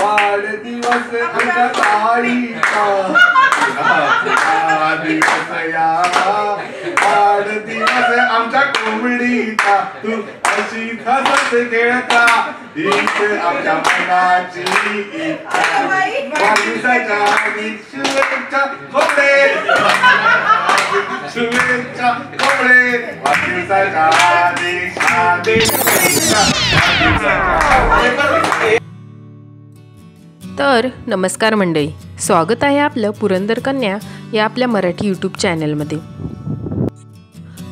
वाढदिवस आमच्या ताईचा दिवस या वाढदिवस आमच्या कोंबडीचा तू अशी हसत खेळता हीच आमच्या मनाची इच्छा वाढदिवसाच्या शुभेच्छा कोंबडे शुभेच्छा कोंबडे वाढदिवसाच्या तर नमस्कार मंडळी, स्वागत आहे आपलं पुरंदर कन्या या आपल्या मराठी यूट्यूब चॅनलमध्ये.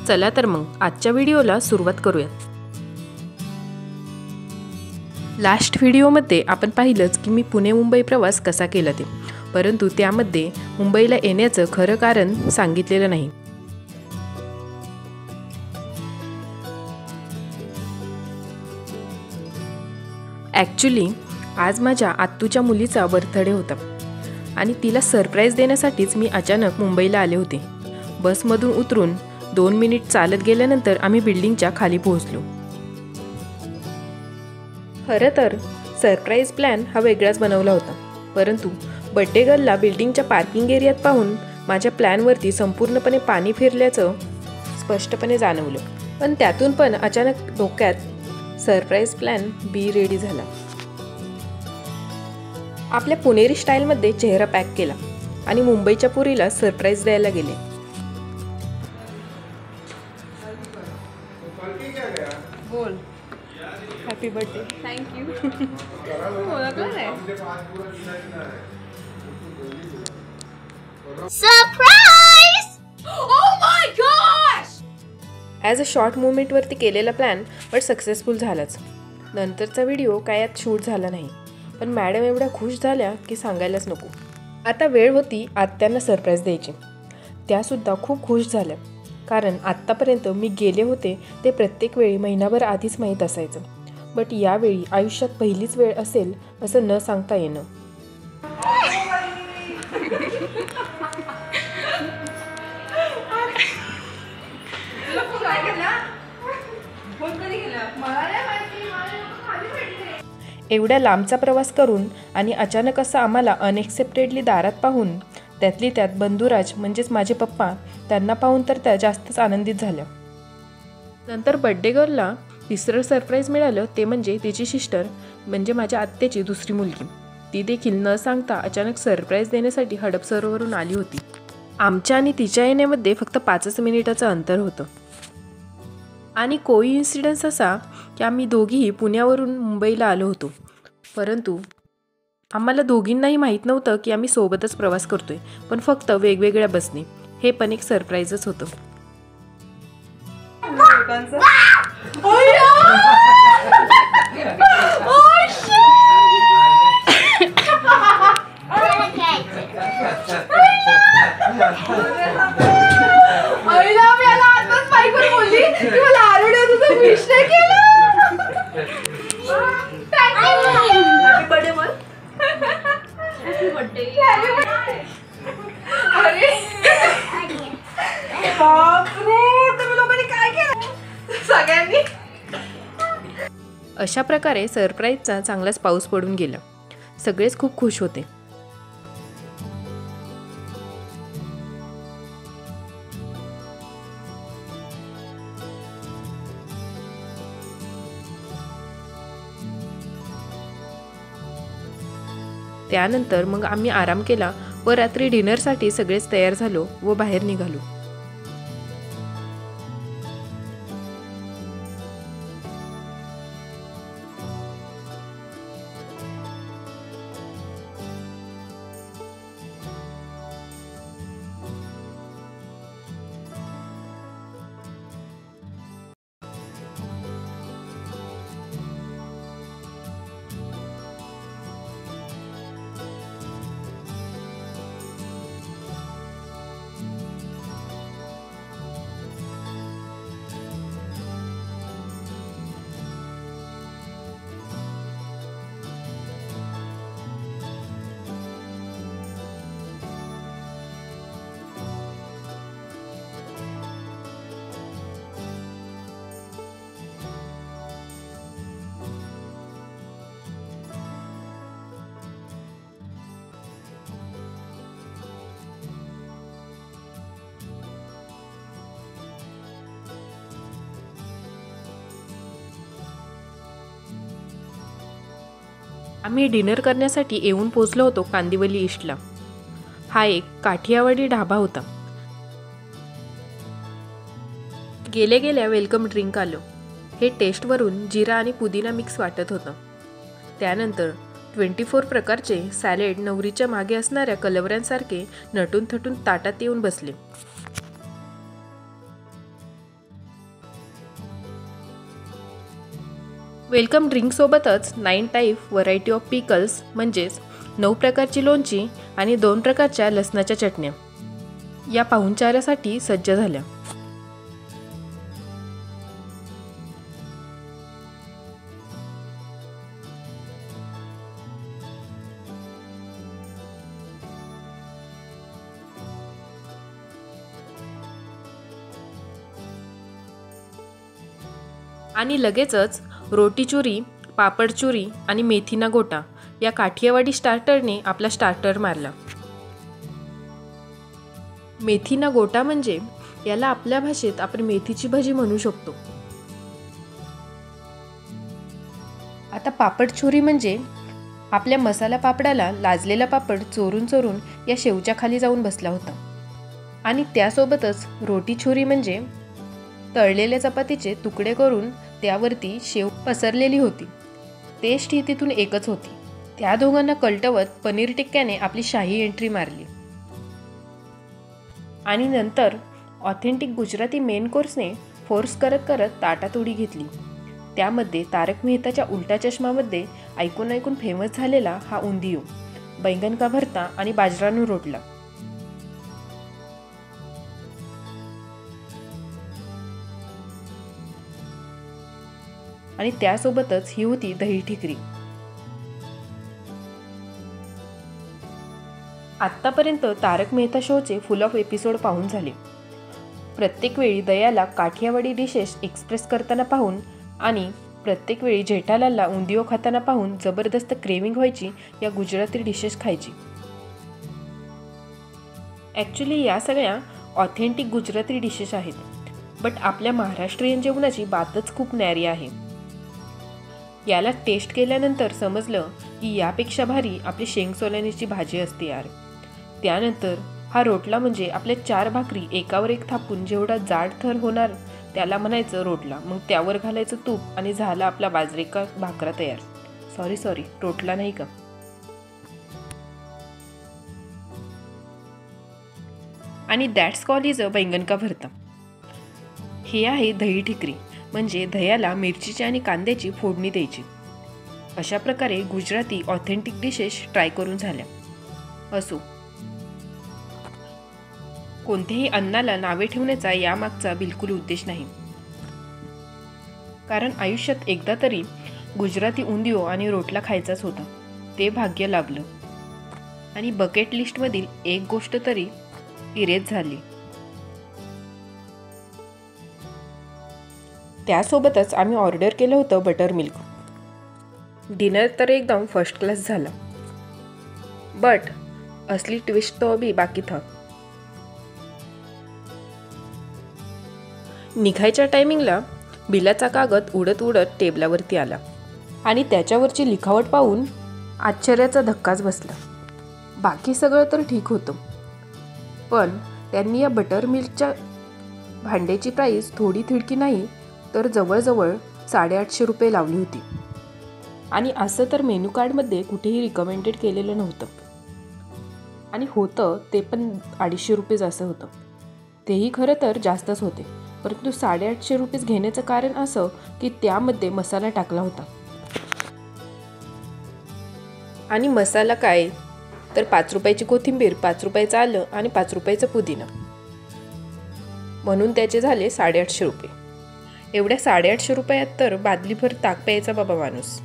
चला तर मग आजच्या व्हिडिओला सुरुवात करूया. लास्ट व्हिडिओमध्ये आपण पाहिलंच की मी पुणे मुंबई प्रवास कसा केला ते, परंतु त्यामध्ये मुंबईला येण्याचं खरं कारण सांगितलेलं नाही. ॲक्च्युली आज माझ्या आत्तूच्या मुलीचा बर्थडे होता आणि तिला सरप्राईज देण्यासाठीच मी अचानक मुंबईला आले होते. बसमधून उतरून 2 मिनिट चालत गेल्यानंतर आम्ही बिल्डिंगच्या खाली पोहोचलो. खरं तर सरप्राईज प्लॅन हा वेगळाच बनवला होता, परंतु बड्डे गर्लला बिल्डिंगच्या पार्किंग एरियात पाहून माझ्या प्लॅनवरती संपूर्णपणे पाणी फिरल्याचं स्पष्टपणे जाणवलं. पण त्यातून पण अचानक डोक्यात सरप्राईज प्लॅन बी रेडी झाला. आपल्या पुणेरी स्टाईलमध्ये चेहरा पॅक केला आणि मुंबईच्या पुरीला सरप्राईज द्यायला गेले. बोल हॅपी बर्थडे. थँक्यू. ओळखलं नाही. Surprise. Oh my gosh. As a short मुवमेंटवरती केलेला प्लॅन पण सक्सेसफुल झालाच. नंतरचा व्हिडिओ काय यात शूट झाला नाही, पण मॅडम एवढ्या खुश झाल्या की सांगायलाच नको. आता वेळ होती आत्यांना सरप्राईज द्यायची. त्यासुद्धा खूप खुश झाल्या, कारण आत्तापर्यंत मी गेले होते ते प्रत्येक वेळी महिनाभर आधीच माहीत असायचं. बट यावेळी आयुष्यात पहिलीच वेळ असेल असं न सांगता येणं. एवढ्या लांबचा प्रवास करून आणि अचानक असं आम्हाला अनएक्सेप्टेडली दारात पाहून, त्यातली त्यात बंधुराज म्हणजेच माझे पप्पा, त्यांना पाहून तर त्या जास्तच आनंदित झाल्या. नंतर बड्डे गर्लला तिसरं सरप्राईज मिळालं, ते म्हणजे तिची सिस्टर म्हणजे माझ्या आत्याची दुसरी मुलगी. ती देखील न सांगता अचानक सरप्राईज देण्यासाठी हडपसरवरून आली होती. आमच्या आणि तिच्या येण्यामध्ये फक्त 5 मिनिटाचं अंतर होतं. आणि कोइन्सिडन्स असा की आम्ही दोघीही पुण्यावरून मुंबईला आलो होतो, परंतु आम्हाला दोघींनाही माहीत नव्हतं की आम्ही सोबतच प्रवास करतोय, पण फक्त वेगवेगळ्या बसने. हे पण एक सरप्राईजच होतं. अशा प्रकारे सरप्राईजचा चांगलाच पाऊस पडून गेला. सगळेच खूप खुश होते. त्यानंतर मग आम्ही आराम केला व रात्री डिनरसाठी सगळेच तयार झालो व बाहेर निघालो. आम्ही डिनर करण्यासाठी येऊन पोचलो होतो कांदिवली ईस्टला. हा एक काठियावाडी ढाबा होता. गेल्या गेल्या वेलकम ड्रिंक आलं. हे टेस्टवरून जिरा आणि पुदिना मिक्स वाटत होतं. त्यानंतर 24 प्रकारचे सॅलेड नवरीच्या मागे असणाऱ्या कलवऱ्यांसारखे नटून थटून ताटात येऊन बसले. वेलकम ड्रिंकसोबतच 9 टाईप व्हरायटी ऑफ पिकल्स म्हणजेच 9 प्रकारची लोणची आणि 2 प्रकारच्या लसणाच्या चटण्या या पाहुणचारासाठी सज्ज झाल्या. आणि लगेचच रोटी चुरी, पापड चुरी आणि मेथीना गोटा या काठियावाडी स्टार्टरने आपला स्टार्टर मारला. मेथीना गोटा म्हणजे याला आपल्या भाषेत आपण मेथीची भजी म्हणू शकतो. आता पापड चुरी म्हणजे आपल्या मसाला पापडाला लाजलेला पापड चोरून चोरून या शेवच्या खाली जाऊन बसला होता. आणि त्यासोबतच रोटी चुरी म्हणजे तळलेल्या चपातीचे तुकडे करून त्यावरती शेव पसरलेली होती. टेस्ट ही तिथून एकच होती. त्या दोघांना कलटवत पनीर टिक्क्याने आपली शाही एंट्री मारली. आणि नंतर ऑथेंटिक गुजराती मेन कोर्सने फोर्स करत करत ताटात उडी घेतली. त्यामध्ये तारक मेहताच्या उलटा चष्मामध्ये ऐकून ऐकून फेमस झालेला हा उंदियो, बैंगन का भरता आणि बाजरानू रोटला. आणि त्यासोबतच ही होती दही ठिकरी. आत्तापर्यंत तारक मेहता शोचे फुल ऑफ एपिसोड पाहून झाले. प्रत्येक वेळी दयाला काठियावाडी डिशेस एक्सप्रेस करताना पाहून आणि प्रत्येक वेळी जेठालालला उंदियो खाताना पाहून जबरदस्त क्रेविंग व्हायची या गुजराती डिशेस खायची. ॲक्च्युली या सगळ्या ऑथेंटिक गुजराती डिशेस आहेत, बट आपल्या महाराष्ट्रीयन जेवणाची बातच खूप न्यारी आहे. याला टेस्ट केल्यानंतर समजलं की यापेक्षा भारी आपली शेंग सोलानीची भाजी असते यार. त्यानंतर हा रोटला म्हणजे आपल्या 4 भाकरी एकावर एक थापून जेवढा जाड थर होणार त्याला म्हणायचं रोटला. मग त्यावर घालायचं तूप आणि झाला आपला बाजरी का भाकरा तयार. सॉरी रोटला नाही का. आणि दॅट्स कॉल इज अ बैंगन का भरता. हे आहे दही ठिकरी म्हणजे दह्याला मिरचीची आणि कांद्याची फोडणी द्यायची. अशा प्रकारे गुजराती ऑथेंटिक डिशेस ट्राय करून झाल्या. असो, कोणत्याही अन्नाला नावे ठेवण्याचा यामागचा बिलकुल उद्देश नाही. कारण आयुष्यात एकदा तरी गुजराती उंदियो आणि रोटला खायचाच होता. ते भाग्य लाभलं आणि बकेट लिस्टमधील एक गोष्ट तरी इरेज झाली. त्यासोबतच आम्ही ऑर्डर केलं होतं बटर मिल्क. डिनर तर एकदम फर्स्ट क्लास झाला, बट असली ट्विस्ट तो अभी बाकी था. निघायच्या टायमिंगला बिलाचा कागद उडत उडत टेबलावरती आला आणि त्याच्यावरची लिखावट पाहून आश्चर्याचा धक्काच बसला. बाकी सगळं तर ठीक होतं, पण त्यांनी या बटर मिल्कच्या भांड्याची प्राईस थोडी थिडकी नाही तर जवळजवळ 850 रुपये लावली होती. आणि असं तर मेनू कार्डमध्ये कुठेही रिकमेंडेड केलेलं नव्हतं. आणि होतं ते पण 250 रुपये असं होतं. तेही खरं तर जास्तच होते, परंतु 850 रुपये घेण्याचं कारण असं की त्यामध्ये मसाला टाकला होता. आणि मसाला काय तर 5 रुपयाची कोथिंबीर, 5 रुपयाचं आलं आणि 5 रुपयाचं पुदिना, म्हणून त्याचे झाले 850 रुपये. एवढ्या 850 रुपयात तर बादलीभर ताक प्यायचा बाबा माणूस.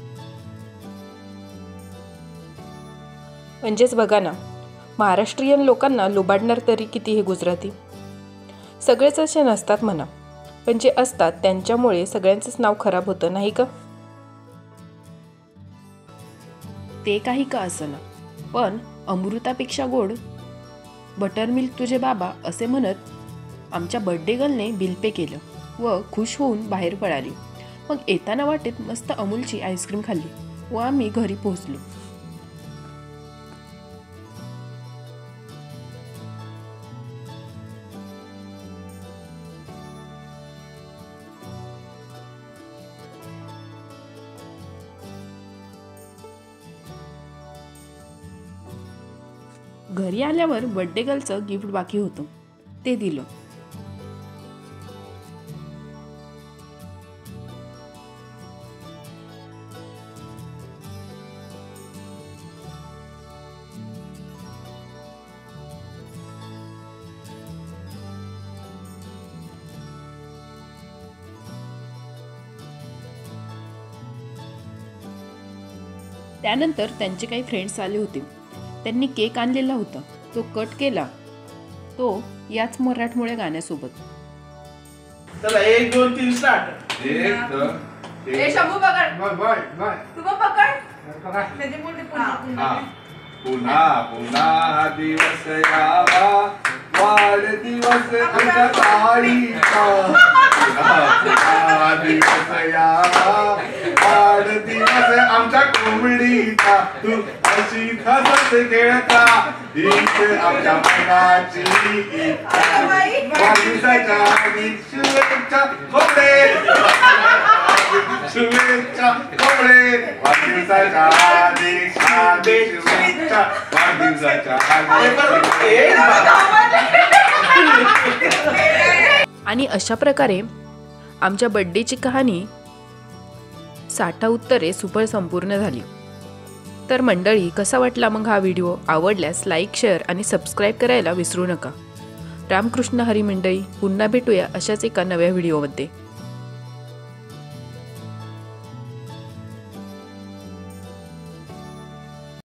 म्हणजेच बघा ना, महाराष्ट्रीयन लोकांना लुबाडणार तरी किती हे गुजराती. सगळेच असे नसतात म्हणा, पण जे असतात त्यांच्यामुळे सगळ्यांचंच नाव खराब होतं नाही का. ते काही का असं ना, पण अमृतापेक्षा गोड बटर मिल्क तुझे बाबा असे म्हणत आमच्या बर्थडे गर्लने बिल पे केलं व खुश होऊन बाहेर पळाली. मग येताना वाटेत मस्त अमूलची आईस्क्रीम खाल्ली. व आम्ही घरी पोहोचलो. घरी आल्यावर बर्थडे गर्लचं गिफ्ट बाकी होतं, ते दिलं. त्यानंतर त्यांचे काही फ्रेंड्स आले होते. त्यांनी केक आणलेला होता, तो कट केला, तो याच मराठमोळ्या गाण्यासोबत. चला 1 2 3 स्टार्ट. एक दोन ए शंभू पकड. Bye bye. तू पण पकड. त्याचे पुन्हा पुन्हा हा दिवस यावा, वाढदिवस आमच्या ताईचा. पुन्हा हा दिवस यावा, वाढदिवस आमच्या कोंबडीचा. तू अशी हसत खेळता, हीच आमच्या मनाची इच्छा. वाढदिवसाच्या हार्दिक शुभेच्छा कोंबडे, शुभेच्छा कोंबडे. वाढदिवसाच्या हार्दिक हार्दिक शुभेच्छा. वाढदिवसाच्या हार्दिक. आणि अशा प्रकारे आमच्या बड्डेची कहाणी 60 उत्तरे सुपर संपूर्ण झाली. तर मंडळी, कसा वाटला मग हा व्हिडिओ? आवडल्यास लाईक, शेअर आणि सबस्क्राईब करायला विसरू नका. रामकृष्ण हरी मंडळी, पुन्हा भेटूया अशाच एका नव्या व्हिडिओमध्ये.